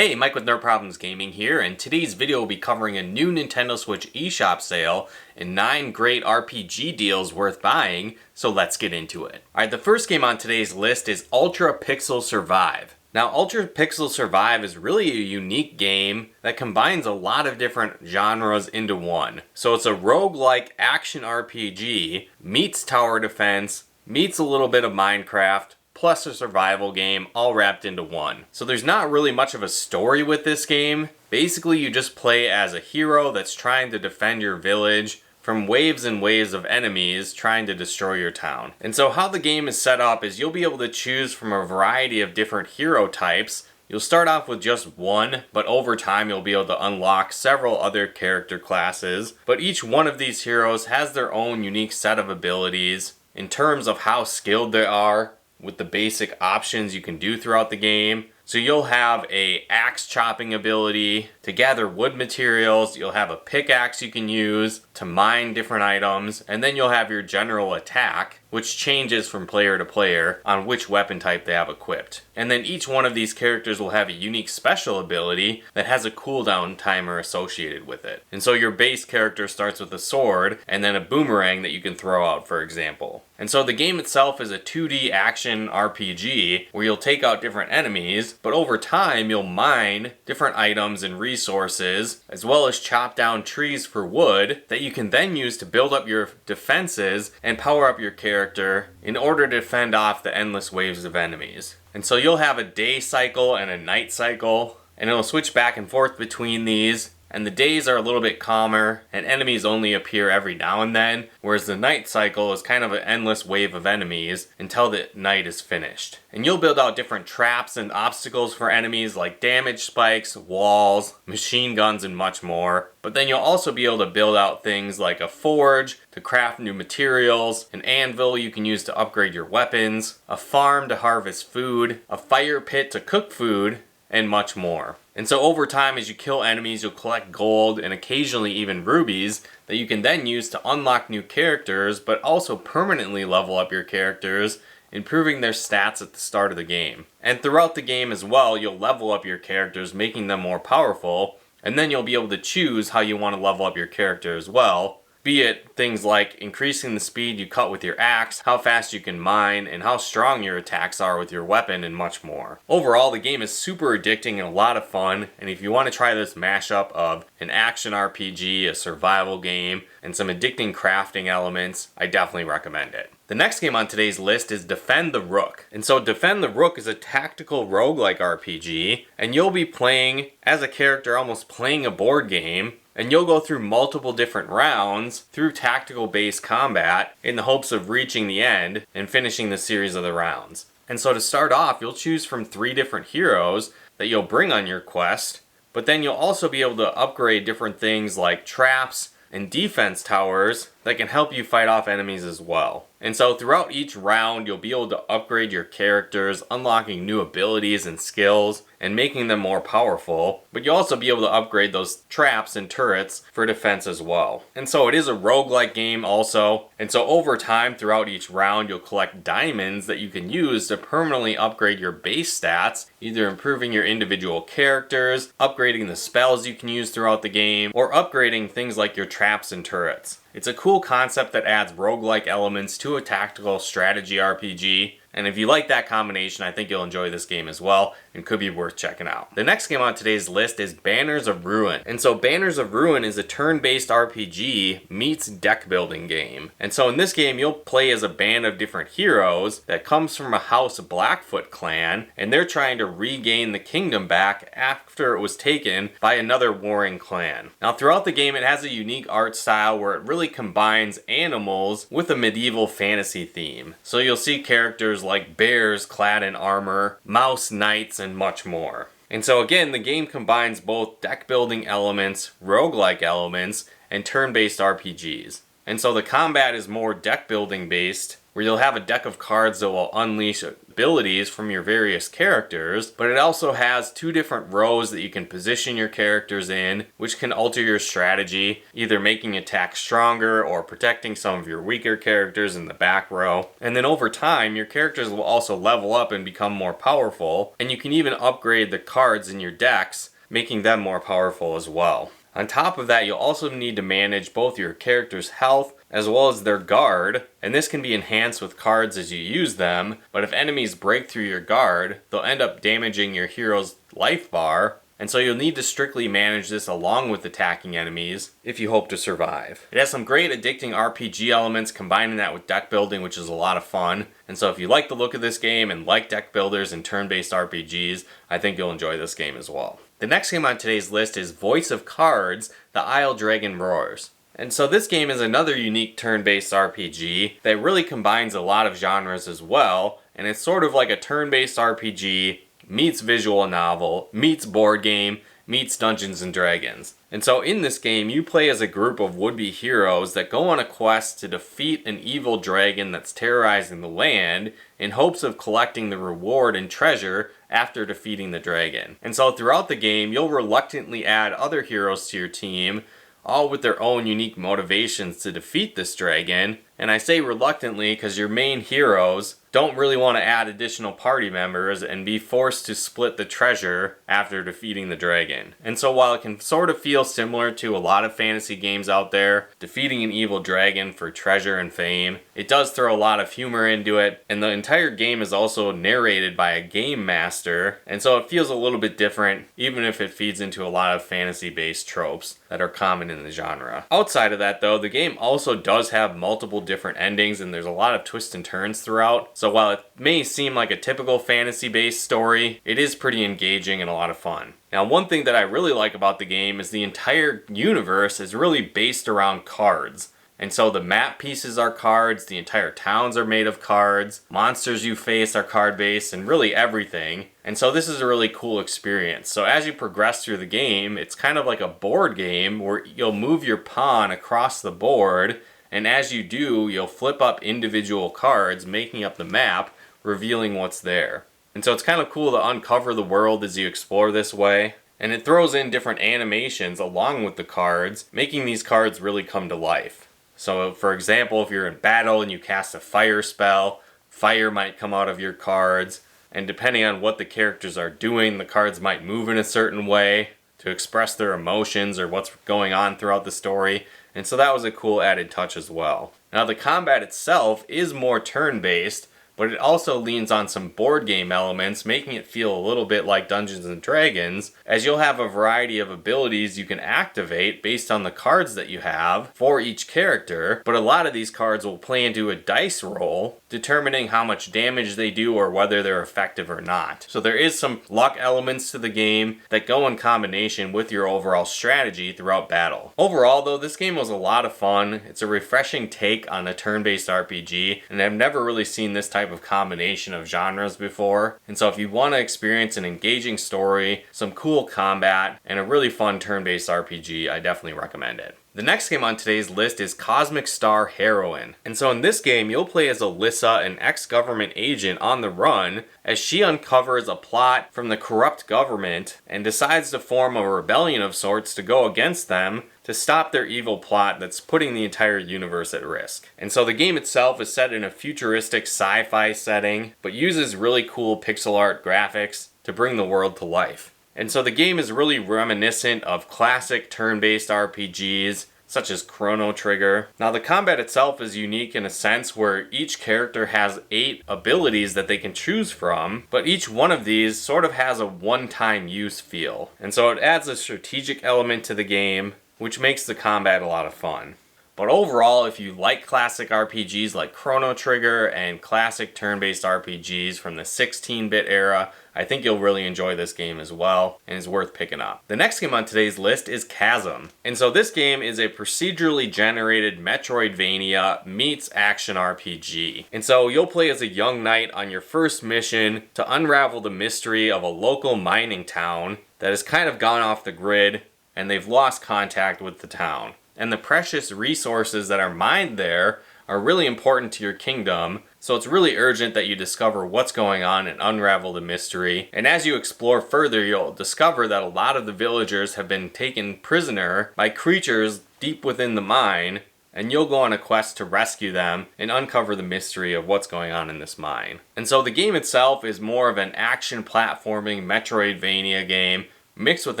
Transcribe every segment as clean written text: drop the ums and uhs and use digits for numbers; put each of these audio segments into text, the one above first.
Hey, Mike with No Problems Gaming here, and today's video will be covering a new Nintendo Switch eShop sale and 9 great RPG deals worth buying, so let's get into it. Alright, the first game on today's list is Ultra Pixel Survive. Now, Ultra Pixel Survive is really a unique game that combines a lot of different genres into one. So it's a roguelike action RPG, meets tower defense, meets a little bit of Minecraft, plus a survival game, all wrapped into one. So there's not really much of a story with this game. Basically, you just play as a hero that's trying to defend your village from waves and waves of enemies trying to destroy your town. And so how the game is set up is you'll be able to choose from a variety of different hero types. You'll start off with just one, but over time you'll be able to unlock several other character classes. But each one of these heroes has their own unique set of abilities in terms of how skilled they are, with the basic options you can do throughout the game. So you'll have a axe chopping ability to gather wood materials, you'll have a pickaxe you can use to mine different items, and then you'll have your general attack, which changes from player to player on which weapon type they have equipped. And then each one of these characters will have a unique special ability that has a cooldown timer associated with it. And so your base character starts with a sword and then a boomerang that you can throw out, for example. And so the game itself is a 2D action RPG where you'll take out different enemies, but over time you'll mine different items and resources, as well as chop down trees for wood that you can then use to build up your defenses and power up your character in order to fend off the endless waves of enemies. And so you'll have a day cycle and a night cycle, and it'll switch back and forth between these. And the days are a little bit calmer, and enemies only appear every now and then, whereas the night cycle is kind of an endless wave of enemies until the night is finished. And you'll build out different traps and obstacles for enemies like damage spikes, walls, machine guns, and much more. But then you'll also be able to build out things like a forge to craft new materials, an anvil you can use to upgrade your weapons, a farm to harvest food, a fire pit to cook food, and much more. And so over time, as you kill enemies, you'll collect gold and occasionally even rubies that you can then use to unlock new characters, but also permanently level up your characters, improving their stats at the start of the game. And throughout the game as well, you'll level up your characters, making them more powerful, and then you'll be able to choose how you want to level up your character as well. Be it things like increasing the speed you cut with your axe, how fast you can mine, and how strong your attacks are with your weapon, and much more. Overall, the game is super addicting and a lot of fun, and if you want to try this mashup of an action RPG, a survival game, and some addicting crafting elements, I definitely recommend it. The next game on today's list is Defend the Rook. And so Defend the Rook is a tactical roguelike RPG, and you'll be playing as a character almost playing a board game, and you'll go through multiple different rounds through tactical based combat in the hopes of reaching the end and finishing the series of the rounds. And so to start off, you'll choose from 3 different heroes that you'll bring on your quest, but then you'll also be able to upgrade different things like traps and defense towers that can help you fight off enemies as well. And so throughout each round, you'll be able to upgrade your characters, unlocking new abilities and skills, and making them more powerful. But you'll also be able to upgrade those traps and turrets for defense as well. And so it is a roguelike game also. And so over time, throughout each round, you'll collect diamonds that you can use to permanently upgrade your base stats, either improving your individual characters, upgrading the spells you can use throughout the game, or upgrading things like your traps and turrets. It's a cool concept that adds roguelike elements to a tactical strategy RPG, and if you like that combination, I think you'll enjoy this game as well, and could be worth checking out. The next game on today's list is Banners of Ruin. And so Banners of Ruin is a turn-based RPG meets deck building game. And so in this game, you'll play as a band of different heroes that comes from a House Blackfoot clan, and they're trying to regain the kingdom back after it was taken by another warring clan. Now throughout the game, it has a unique art style where it really combines animals with a medieval fantasy theme. So you'll see characters like bears clad in armor, mouse knights, and much more. And so again, the game combines both deck building elements, roguelike elements, and turn-based RPGs. And so the combat is more deck building based, where you'll have a deck of cards that will unleash abilities from your various characters, but it also has 2 different rows that you can position your characters in, which can alter your strategy, either making attacks stronger or protecting some of your weaker characters in the back row. And then over time, your characters will also level up and become more powerful, and you can even upgrade the cards in your decks, making them more powerful as well. On top of that, you'll also need to manage both your character's health as well as their guard, and this can be enhanced with cards as you use them, but if enemies break through your guard, they'll end up damaging your hero's life bar, and so you'll need to strictly manage this along with attacking enemies if you hope to survive. It has some great addicting RPG elements, combining that with deck building, which is a lot of fun, and so if you like the look of this game and like deck builders and turn-based RPGs, I think you'll enjoy this game as well. The next game on today's list is Voice of Cards, The Isle Dragon Roars. And so this game is another unique turn-based RPG that really combines a lot of genres as well, and it's sort of like a turn-based RPG meets visual novel, meets board game, meets Dungeons and Dragons. And so in this game, you play as a group of would-be heroes that go on a quest to defeat an evil dragon that's terrorizing the land in hopes of collecting the reward and treasure after defeating the dragon. And so throughout the game, you'll reluctantly add other heroes to your team, all with their own unique motivations to defeat this dragon. And I say reluctantly because your main heroes don't really want to add additional party members and be forced to split the treasure after defeating the dragon. And so while it can sort of feel similar to a lot of fantasy games out there, defeating an evil dragon for treasure and fame, it does throw a lot of humor into it, and the entire game is also narrated by a game master, and so it feels a little bit different, even if it feeds into a lot of fantasy-based tropes that are common in the genre. Outside of that though, the game also does have multiple different endings, and there's a lot of twists and turns throughout. So while it may seem like a typical fantasy-based story, it is pretty engaging and a lot of fun. Now, one thing that I really like about the game is the entire universe is really based around cards. And so the map pieces are cards, the entire towns are made of cards, monsters you face are card-based, and really everything. And so this is a really cool experience. So as you progress through the game, it's kind of like a board game where you'll move your pawn across the board, and as you do, you'll flip up individual cards, making up the map, revealing what's there. And so it's kind of cool to uncover the world as you explore this way. And it throws in different animations along with the cards, making these cards really come to life. So for example, if you're in battle and you cast a fire spell, fire might come out of your cards. And depending on what the characters are doing, the cards might move in a certain way to express their emotions or what's going on throughout the story. And so that was a cool added touch as well. Now the combat itself is more turn-based, but it also leans on some board game elements, making it feel a little bit like Dungeons and Dragons, as you'll have a variety of abilities you can activate based on the cards that you have for each character, but a lot of these cards will play into a dice roll, determining how much damage they do or whether they're effective or not. So there is some luck elements to the game that go in combination with your overall strategy throughout battle. Overall though, this game was a lot of fun. It's a refreshing take on a turn-based RPG, and I've never really seen this type of combination of genres before. And so if you want to experience an engaging story, some cool combat, and a really fun turn-based RPG, I definitely recommend it. The next game on today's list is Cosmic Star Heroine. And so in this game, you'll play as Alyssa, an ex-government agent on the run, as she uncovers a plot from the corrupt government and decides to form a rebellion of sorts to go against them to stop their evil plot that's putting the entire universe at risk. And so the game itself is set in a futuristic sci-fi setting, but uses really cool pixel art graphics to bring the world to life. And so the game is really reminiscent of classic turn-based RPGs, such as Chrono Trigger. Now the combat itself is unique in a sense where each character has 8 abilities that they can choose from, but each one of these sort of has a one-time use feel. And so it adds a strategic element to the game, which makes the combat a lot of fun. But overall, if you like classic RPGs like Chrono Trigger and classic turn-based RPGs from the 16-bit era, I think you'll really enjoy this game as well, and is worth picking up. The next game on today's list is Chasm. And so this game is a procedurally generated Metroidvania meets action RPG. And so you'll play as a young knight on your first mission to unravel the mystery of a local mining town that has kind of gone off the grid, and they've lost contact with the town. And the precious resources that are mined there are really important to your kingdom, so it's really urgent that you discover what's going on and unravel the mystery. And as you explore further, you'll discover that a lot of the villagers have been taken prisoner by creatures deep within the mine, and you'll go on a quest to rescue them and uncover the mystery of what's going on in this mine. And so the game itself is more of an action platforming Metroidvania game mixed with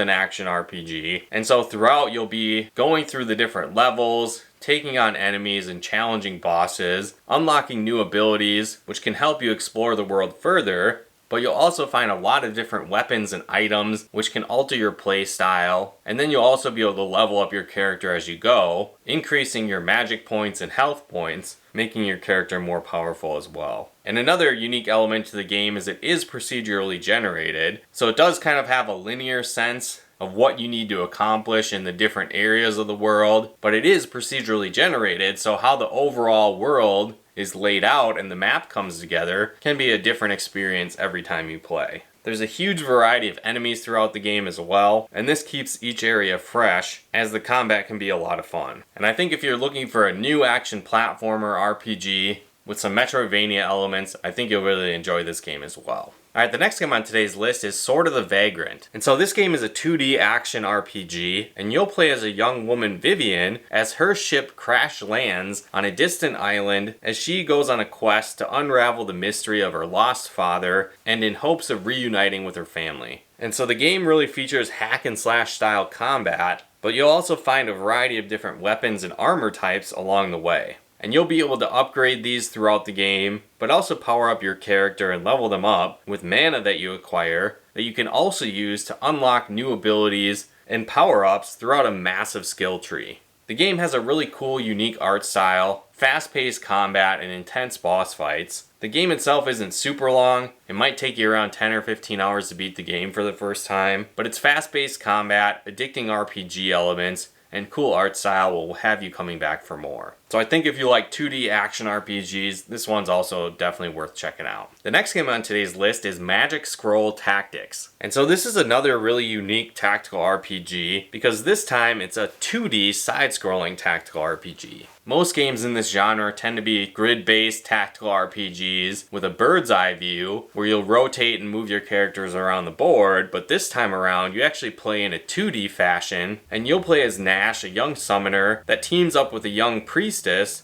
an action RPG. And so throughout you'll be going through the different levels, taking on enemies and challenging bosses, unlocking new abilities which can help you explore the world further. But you'll also find a lot of different weapons and items which can alter your play style. And then you'll also be able to level up your character as you go, increasing your magic points and health points, making your character more powerful as well. And another unique element to the game is it is procedurally generated, so it does kind of have a linear sense of what you need to accomplish in the different areas of the world, but it is procedurally generated, so how the overall world is laid out and the map comes together can be a different experience every time you play. There's a huge variety of enemies throughout the game as well, and this keeps each area fresh, as the combat can be a lot of fun. And I think if you're looking for a new action platformer RPG with some Metroidvania elements, I think you'll really enjoy this game as well. Alright, the next game on today's list is Sword of the Vagrant. And so this game is a 2D action RPG, and you'll play as a young woman, Vivian, as her ship crash lands on a distant island as she goes on a quest to unravel the mystery of her lost father and in hopes of reuniting with her family. And so the game really features hack and slash style combat, but you'll also find a variety of different weapons and armor types along the way. And you'll be able to upgrade these throughout the game, but also power up your character and level them up with mana that you acquire that you can also use to unlock new abilities and power-ups throughout a massive skill tree. The game has a really cool, unique art style, fast-paced combat, and intense boss fights. The game itself isn't super long. It might take you around 10 or 15 hours to beat the game for the first time, but its fast-paced combat, addicting RPG elements, and cool art style will have you coming back for more. So I think if you like 2D action RPGs, this one's also definitely worth checking out. The next game on today's list is Magic Scroll Tactics. And so this is another really unique tactical RPG because this time it's a 2D side-scrolling tactical RPG. Most games in this genre tend to be grid-based tactical RPGs with a bird's eye view where you'll rotate and move your characters around the board, but this time around you actually play in a 2D fashion, and you'll play as Nash, a young summoner that teams up with a young priestess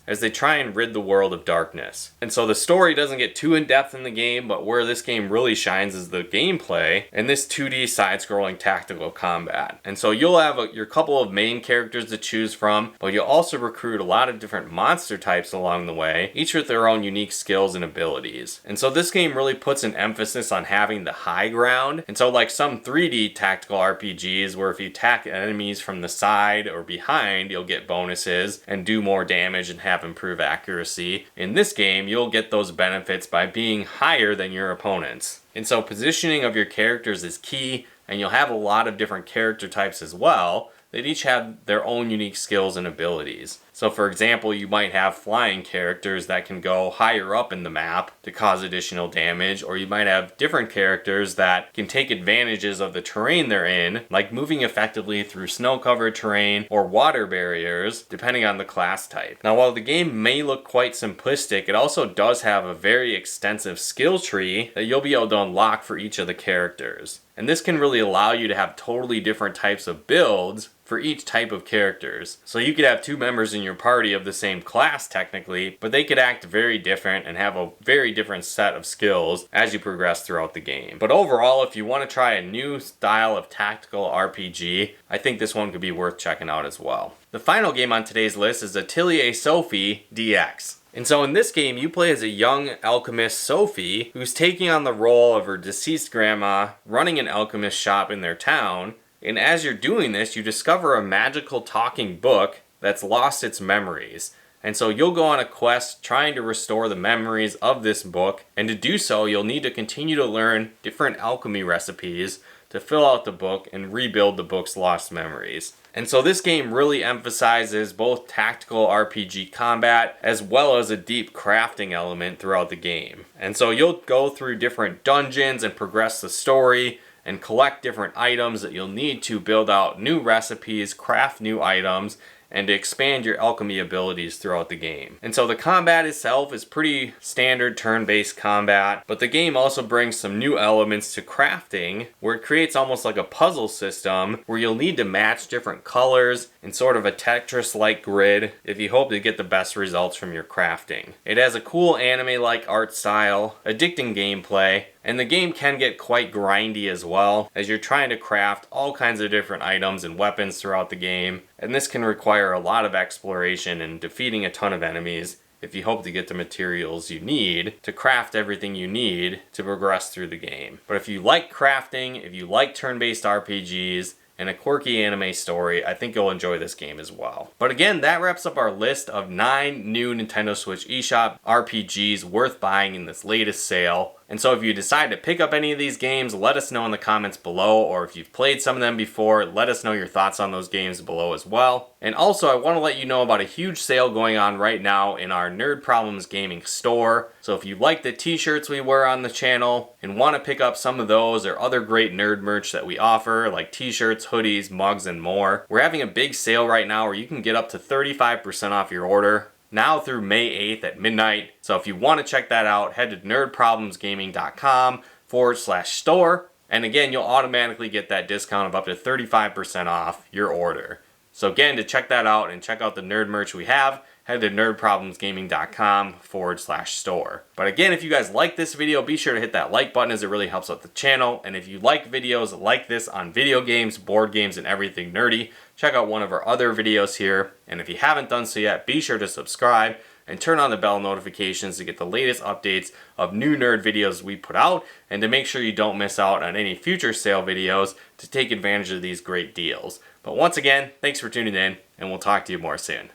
as they try and rid the world of darkness. And so the story doesn't get too in-depth in the game, but where this game really shines is the gameplay and this 2D side-scrolling tactical combat. And so you'll have your couple of main characters to choose from, but you'll also recruit a lot of different monster types along the way, each with their own unique skills and abilities. And so this game really puts an emphasis on having the high ground. And so like some 3D tactical RPGs where if you attack enemies from the side or behind, you'll get bonuses and do more damage and have improved accuracy. In this game, you'll get those benefits by being higher than your opponents. And so positioning of your characters is key, and you'll have a lot of different character types as well that each have their own unique skills and abilities. So for example, you might have flying characters that can go higher up in the map to cause additional damage, or you might have different characters that can take advantages of the terrain they're in, like moving effectively through snow-covered terrain or water barriers, depending on the class type. Now while the game may look quite simplistic, it also does have a very extensive skill tree that you'll be able to unlock for each of the characters. And this can really allow you to have totally different types of builds for each type of characters. So you could have two members in your party of the same class technically, but they could act very different and have a very different set of skills as you progress throughout the game. But overall, if you want to try a new style of tactical RPG, I think this one could be worth checking out as well. The final game on today's list is Atelier Sophie DX. And so in this game, you play as a young alchemist, Sophie, who's taking on the role of her deceased grandma, running an alchemist shop in their town. And as you're doing this, you discover a magical talking book that's lost its memories. And so you'll go on a quest trying to restore the memories of this book. And to do so, you'll need to continue to learn different alchemy recipes to fill out the book and rebuild the book's lost memories. And so this game really emphasizes both tactical RPG combat as well as a deep crafting element throughout the game. And so you'll go through different dungeons and progress the story and collect different items that you'll need to build out new recipes, craft new items, and to expand your alchemy abilities throughout the game. And so the combat itself is pretty standard turn-based combat, but the game also brings some new elements to crafting, where it creates almost like a puzzle system where you'll need to match different colors in sort of a Tetris-like grid if you hope to get the best results from your crafting. It has a cool anime-like art style, addicting gameplay, and the game can get quite grindy as well, as you're trying to craft all kinds of different items and weapons throughout the game, and this can require a lot of exploration and defeating a ton of enemies if you hope to get the materials you need to craft everything you need to progress through the game. But if you like crafting, if you like turn-based RPGs, and a quirky anime story, I think you'll enjoy this game as well. But again, that wraps up our list of 9 new Nintendo Switch eShop RPGs worth buying in this latest sale. And so if you decide to pick up any of these games, let us know in the comments below, or if you've played some of them before, let us know your thoughts on those games below as well. And also, I want to let you know about a huge sale going on right now in our Nerd Problems Gaming store. So if you like the t-shirts we wear on the channel and want to pick up some of those or other great nerd merch that we offer, like t-shirts, hoodies, mugs, and more, we're having a big sale right now where you can get up to 35% off your order now through May 8th at midnight. So if you want to check that out, head to nerdproblemsgaming.com/store. And again, you'll automatically get that discount of up to 35% off your order. So again, to check that out and check out the nerd merch we have, head to nerdproblemsgaming.com/store. But again, if you guys like this video, be sure to hit that like button as it really helps out the channel. And if you like videos like this on video games, board games, and everything nerdy, check out one of our other videos here. And if you haven't done so yet, be sure to subscribe and turn on the bell notifications to get the latest updates of new nerd videos we put out, and to make sure you don't miss out on any future sale videos to take advantage of these great deals. But once again, thanks for tuning in, and we'll talk to you more soon.